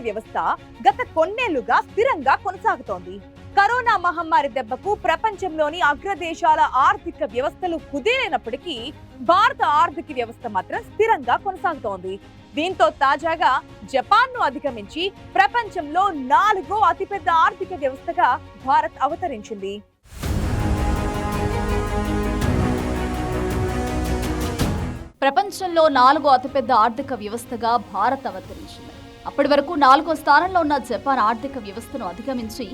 వ్యవస్థ గత కొన్నేళ్లుగా స్థిరంగా కొనసాగుతోంది. కరోనా మహమ్మారి దెబ్బకు ప్రపంచంలోని అగ్రదేశాల ఆర్థిక వ్యవస్థలు కుదేలైనప్పటికీ భారత ఆర్థిక వ్యవస్థ మాత్రం స్థిరంగా కొనసాగుతోంది. దీంతో తాజాగా జపాన్ను అధిగమించి ప్రపంచంలో 4వ అతిపెద్ద ఆర్థిక వ్యవస్థగా భారత్ అవతరించింది. ప్రపంచంలో 4వ అతిపెద్ద ఆర్థిక వ్యవస్థగా భారత్ అవతరించింది. అప్పటి వరకు 4వ స్థానంలో ఉన్న జపాన్ ఆర్థిక వ్యవస్థను అధిగమించి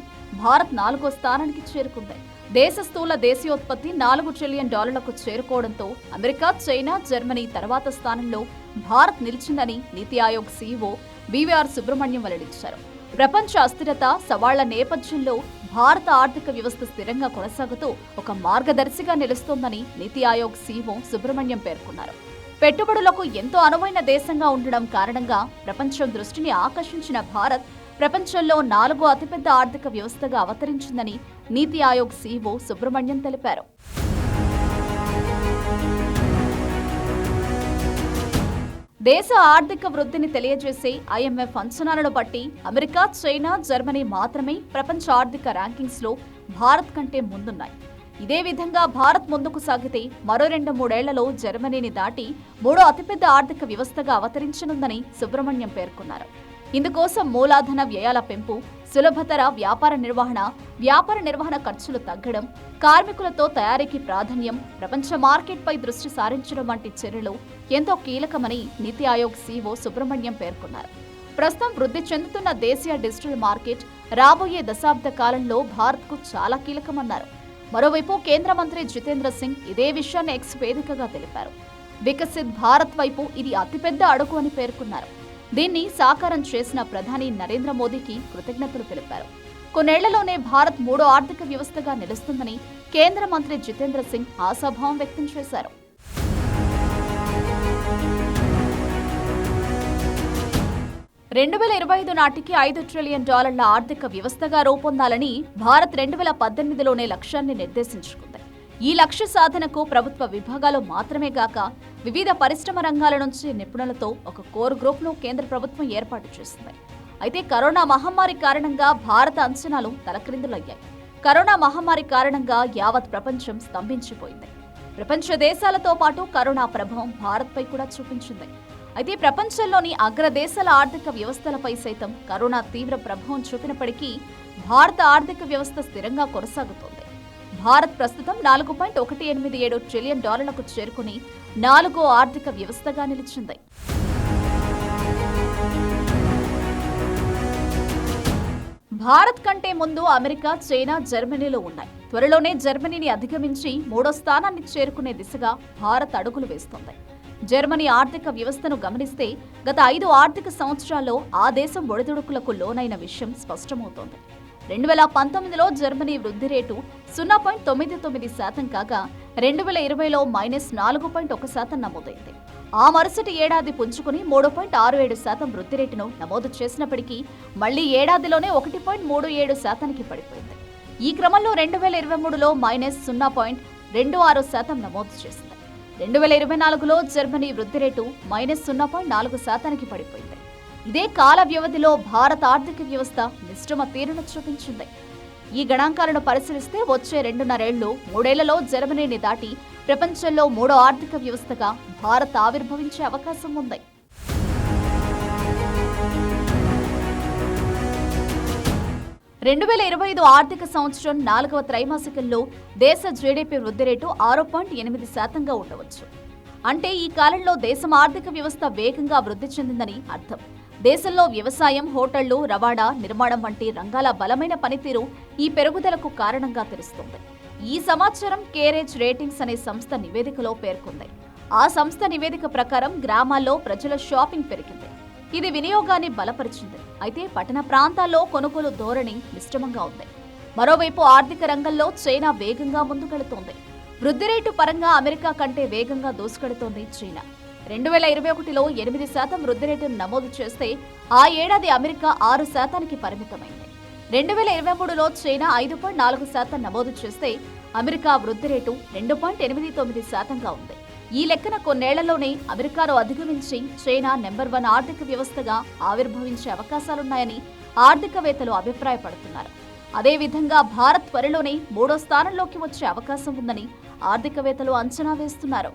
భారత్ 4వ స్థానానికి చేరుకుంది. దేశ స్థూల దేశీయోత్పత్తి $4 ట్రిలియన్ చేరుకోవడంతో అమెరికా, చైనా, జర్మనీ తర్వాత స్థానంలో భారత్ నిలిచిందని నీతి ఆయోగ్ సీఈఓ బీవీఆర్ సుబ్రహ్మణ్యం వెల్లడించారు. ప్రపంచ అస్థిరత సవాళ్ల నేపథ్యంలో భారత ఆర్థిక వ్యవస్థ స్థిరంగా కొనసాగుతూ ఒక మార్గదర్శిగా నిలుస్తోందని నీతి ఆయోగ్ సీఈఓ సుబ్రహ్మణ్యం పేర్కొన్నారు. పెట్టుబడులకు ఎంతో అనువైన దేశంగా ఉండడం కారణంగా ప్రపంచం దృష్టిని ఆకర్షించిన భారత్ ప్రపంచంలో 4వ అతిపెద్ద ఆర్థిక వ్యవస్థగా అవతరించిందని నీతి ఆయోగ్ సీఈఓ సుబ్రహ్మణ్యం తెలిపారు. దేశ ఆర్థిక వృద్ధిని తెలియజేసే ఐఎంఎఫ్ అంచనాలను బట్టి అమెరికా, చైనా, జర్మనీ మాత్రమే ప్రపంచ ఆర్థిక ర్యాంకింగ్స్లో భారత్ కంటే ముందున్నాయి. ఇదే విధంగా భారత్ ముందుకు సాగితే మరో 2-3 ఏళ్లలో జర్మనీని దాటి 3వ అతిపెద్ద ఆర్థిక వ్యవస్థగా అవతరించనుందని సుబ్రహ్మణ్యం పేర్కొన్నారు. ఇందుకోసం మూలధన వ్యయాల పెంపు, సులభతర వ్యాపార నిర్వహణ ఖర్చులు తగ్గడం, కార్మికులతో తయారీకి ప్రాధాన్యం, ప్రపంచ మార్కెట్పై దృష్టి సారించడం వంటి చర్యలు ఎంతో కీలకమని నీతి ఆయోగ్ సీఈఓ సుబ్రహ్మణ్యం పేర్కొన్నారు. ప్రస్తుతం వృద్ధి చెందుతున్న దేశీయ డిజిటల్ మార్కెట్ రాబోయే దశాబ్ద కాలంలో భారత్కు చాలా కీలకమన్నారు. మరోవైపు కేంద్ర మంత్రి జితేంద్ర సింగ్ ఇదే విషయాన్ని ఎక్స్ వేదికగా తెలిపారు. వికసిత్ భారత్ వైపు ఇది అతిపెద్ద అడుగు అని పేర్కొన్నారు. దీన్ని సాకారం చేసిన ప్రధాని నరేంద్ర మోదీకి కృతజ్ఞతలు తెలిపారు. కొన్నేళ్లలోనే భారత్ 3వ ఆర్థిక వ్యవస్థగా నిలుస్తుందని కేంద్ర మంత్రి జితేంద్ర సింగ్ ఆశాభావం వ్యక్తం చేశారు. 2025 నాటికి $5 ట్రిలియన్ ఆర్థిక వ్యవస్థగా రూపొందాలని భారత్ 2018లోనే లక్ష్యాన్ని నిర్దేశించుకుంది. ఈ లక్ష్య సాధనకు ప్రభుత్వ విభాగాలు మాత్రమే గాక వివిధ పరిశ్రమ రంగాల నుంచి నిపుణులతో ఒక కోర్ గ్రూప్ను కేంద్ర ప్రభుత్వం ఏర్పాటు చేసింది. అయితే కరోనా మహమ్మారి కారణంగా భారత అంచనాలు తలక్రిందులయ్యాయి. కరోనా మహమ్మారి కారణంగా యావత్ ప్రపంచం స్తంభించిపోయింది. ప్రపంచ దేశాలతో పాటు కరోనా ప్రభావం భారత్పై కూడా చూపించింది. అయితే ప్రపంచంలోని అగ్రదేశాల ఆర్థిక వ్యవస్థలపై సైతం కరోనా తీవ్ర ప్రభావం చూపినప్పటికీ భారత ఆర్థిక వ్యవస్థ స్థిరంగా కొనసాగుతోంది. భారత్ ప్రస్తుతం $4.187 ట్రిలియన్ చేరుకుని 4వ ఆర్థిక వ్యవస్థగా నిలిచింది. భారత్ కంటే ముందు అమెరికా, చైనా, జర్మనీలో ఉన్నాయి. త్వరలోనే జర్మనీని అధిగమించి 3వ స్థానాన్ని చేరుకునే దిశగా భారత్ అడుగులు వేస్తోంది. జర్మనీ ఆర్థిక వ్యవస్థను గమనిస్తే గత 5 ఆర్థిక సంవత్సరాల్లో ఆ దేశం ఒడిదుడుకులకు లోనైన విషయం స్పష్టమవుతోంది. 2019లో జర్మనీ వృద్ధి రేటు 0.99% కాగా 2020లో -4.1% నమోదైంది. ఆ మరుసటి ఏడాది పుంజుకుని 3.67% వృద్ధి రేటును నమోదు చేసినప్పటికీ మళ్లీ ఏడాదిలోనే 1.37%కి పడిపోయింది. ఈ క్రమంలో 2023లో -0.26% నమోదు చేసింది. 2024లో జర్మనీ వృద్ధి రేటు -0.4%కి పడిపోయింది. ఇదే కాల వ్యవధిలో భారత ఆర్థిక వ్యవస్థ మిశ్రమ తీరును చూపించింది. ఈ గణాంకాలను పరిశీలిస్తే వచ్చే 2.5 ఏళ్లు 3 ఏళ్లలో జర్మనీని దాటి ప్రపంచంలో 3వ ఆర్థిక వ్యవస్థగా భారత్ ఆవిర్భవించే అవకాశం ఉంది. రెండు 2025 ఆర్థిక సంవత్సరం 4వ త్రైమాసికంలో దేశ జీడీపీ వృద్ధి రేటు 6.8%గా ఉండవచ్చు. అంటే ఈ కాలంలో దేశం ఆర్థిక వ్యవస్థ వేగంగా వృద్ధి చెందిందని అర్థం. దేశంలో వ్యవసాయం, హోటళ్లు, రవాణా, నిర్మాణం వంటి రంగాల బలమైన పనితీరు ఈ పెరుగుదలకు కారణంగా తెలుస్తోంది. ఈ సమాచారం కేరేజ్ రేటింగ్స్ అనే సంస్థ నివేదికలో పేర్కొంది. ఆ సంస్థ నివేదిక ప్రకారం గ్రామాల్లో ప్రజల షాపింగ్ పెరిగింది. ఇది వినియోగాన్ని బలపరిచింది. అయితే పట్టణ ప్రాంతాల్లో కొనుగోలు ధోరణి మిశ్రమంగా ఉంది. మరోవైపు ఆర్థిక రంగంలో చైనా వేగంగా ముందుకెళుతోంది. వృద్ధి రేటు పరంగా అమెరికా కంటే వేగంగా దూసుకెడుతోంది చైనా. 2021లో 8% వృద్ధి రేటును నమోదు చేస్తే ఆ ఏడాది అమెరికా 6%కి పరిమితమైంది. 2023లో చైనా 5.4% నమోదు చేస్తే అమెరికా వృద్ధి రేటు 2.89%గా ఉంది. ఈ లెక్కన కొన్నేళ్లలోనే అమెరికాను అధిగమించి చైనా నెంబర్ 1 ఆర్థిక వ్యవస్థగా ఆవిర్భవించే అవకాశాలున్నాయని ఆర్థికవేత్తలు అభిప్రాయపడుతున్నారు. అదేవిధంగా భారత్ త్వరలోనే 3వ స్థానంలోకి వచ్చే అవకాశం ఉందని ఆర్థికవేత్తలు అంచనా వేస్తున్నారు.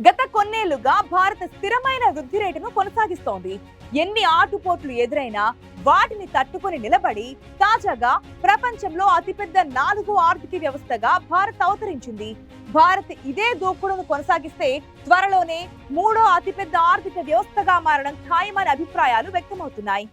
గత కొన్నేళ్లుగా భారత్ స్థిరమైన వృద్ధి రేటును కొనసాగిస్తోంది. ఎన్ని ఆటుపోట్లు ఎదురైనా వాటిని తట్టుకొని నిలబడి తాజాగా ప్రపంచంలో అతిపెద్ద 4వ ఆర్థిక వ్యవస్థగా భారత్ అవతరించింది. భారత్ ఇదే దూకుడును కొనసాగిస్తే త్వరలోనే 3వ అతిపెద్ద ఆర్థిక వ్యవస్థగా మారడం ఖాయమనే అభిప్రాయాలు వ్యక్తమవుతున్నాయి.